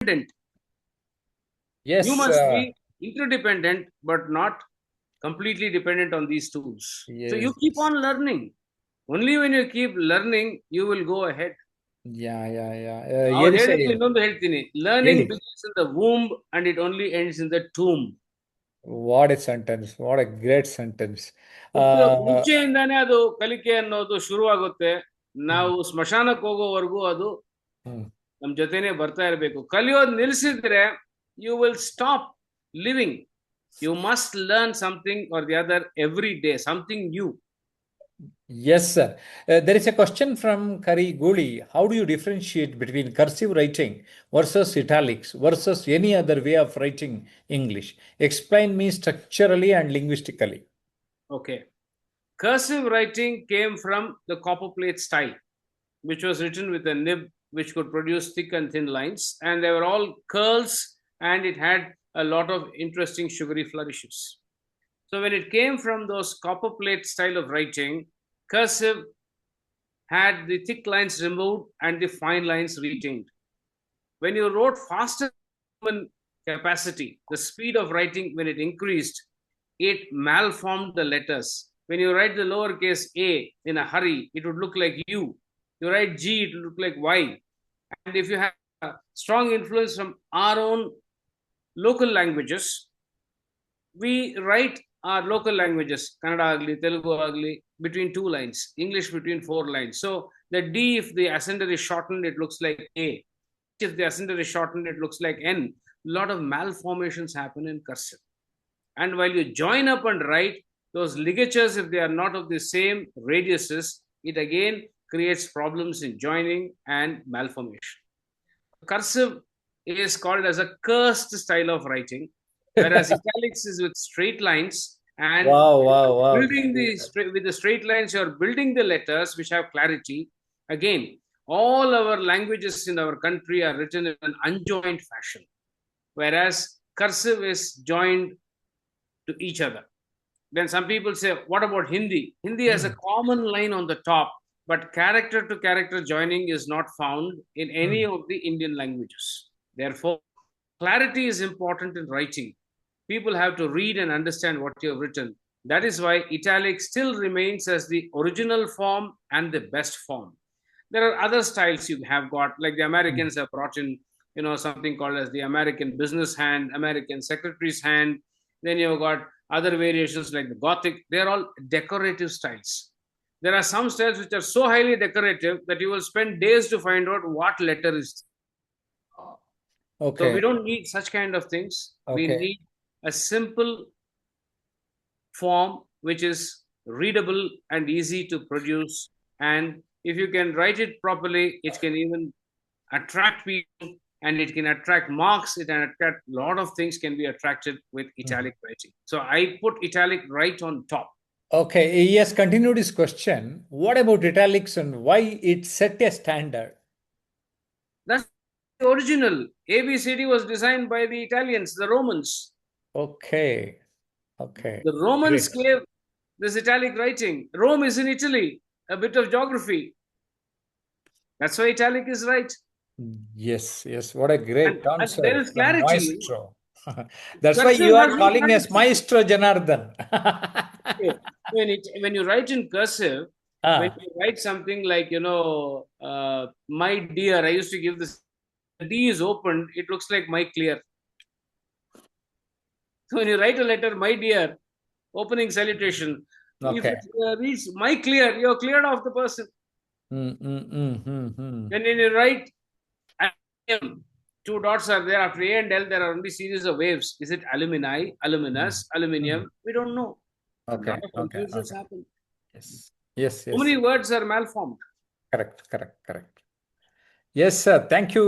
independent. You Yes. must be interdependent, but not completely dependent on these tools. So you Yes. keep on learning. Only when you keep learning, you will go ahead. Yeah, yeah, yeah. ಅವ್ರು ಏನು ಹೇಳಿದ್ದು ಇನ್ನೊಂದು ಹೇಳ್ತೀನಿ, learning ಹೇಳಿ. begins in the womb and it only ends in the tomb. What a sentence. What a great sentence. ಮುಂಚೆಯಿಂದಾನೇ ಅದು ಕಲಿಕೆ ಅನ್ನೋದು ಶುರುವಾಗುತ್ತೆ. ನಾವು ಸ್ಮಶಾನಕ್ಕೆ ಹೋಗೋವರೆಗೂ ಅದು ಹ್ಮ್. ನಮ್ಮ ಜೊತೆನೆ ಬರ್ತಾ ಇರಬೇಕು. ಕಲಿಯೋದು ನಿಲ್ಲಿಸಿದ್ರೆ you will stop living. You must learn something or the other every day, something new. Yes, sir. There is a question from Kari Guli. How do you differentiate between cursive writing versus italics versus any other way of writing English? Explain me structurally and linguistically. Okay. Cursive writing came from the copperplate style, which was written with a nib which could produce thick and thin lines, and they were all curls, and it had a lot of interesting sugary flourishes. So when it came from those copperplate style of writing, cursive had the thick lines removed and the fine lines retained. When you wrote faster human capacity, the speed of writing, when it increased, it malformed the letters. When you write the lowercase a in a hurry, it would look like U. You write G, it would look like Y. And if you have a strong influence from our own local languages, we write our local languages, Kannada agli, Telugu agli, between two lines, English between four lines. So the D, if the ascender is shortened, it looks like A. If the ascender is shortened, it looks like N. A lot of malformations happen in cursive. And while you join up and write, those ligatures, if they are not of the same radiuses, it again creates problems in joining and malformation. Cursive is called as a cursed style of writing, whereas italics is with straight lines. And Wow. building with the straight lines, you're building the letters which have clarity. Again, all our languages in our country are written in an unjoined fashion, whereas cursive is joined to each other. Then some people say, what about Hindi? Hindi has a common line on the top, but character to character joining is not found in any of the Indian languages. Therefore, clarity is important in writing. People have to read and understand what you have written. That is why italic still remains as the original form and the best form. There are other styles you have got, like the Americans have brought in, something called as the American business hand, American secretary's hand. Then you've got other variations like the Gothic. They're all decorative styles. There are some styles which are so highly decorative that you will spend days to find out what letter is. Okay. So we don't need such kind of things. We need a simple form which is readable and easy to produce. And if you can write it properly, it can even attract people, and it can attract marks. It can attract a lot of things can be attracted with italic writing. So I put italic right on top. Okay, he has continued his question. What about italics and why it set a standard? That's the original. ABCD was designed by the Italians, the Romans. Okay. The Romans gave this italic writing. Rome is in Italy, a bit of geography. That's why italic is right. Yes. What a great answer. And there is clarity. Maestro. That's why you are calling us Maestro Janardhan. When you write in cursive, when you write something like, my dear, I used to give this, the D is opened, it looks like my clear. So when you write a letter, my dear, opening salutation, if it reads my clear, you're cleared off the person. When you write two dots are there after A and L, there are only series of waves. Is it alumni, aluminous, aluminium? We don't know. Okay. Confusions happen. Yes. So many words are malformed. Correct. Yes, sir. Thank you.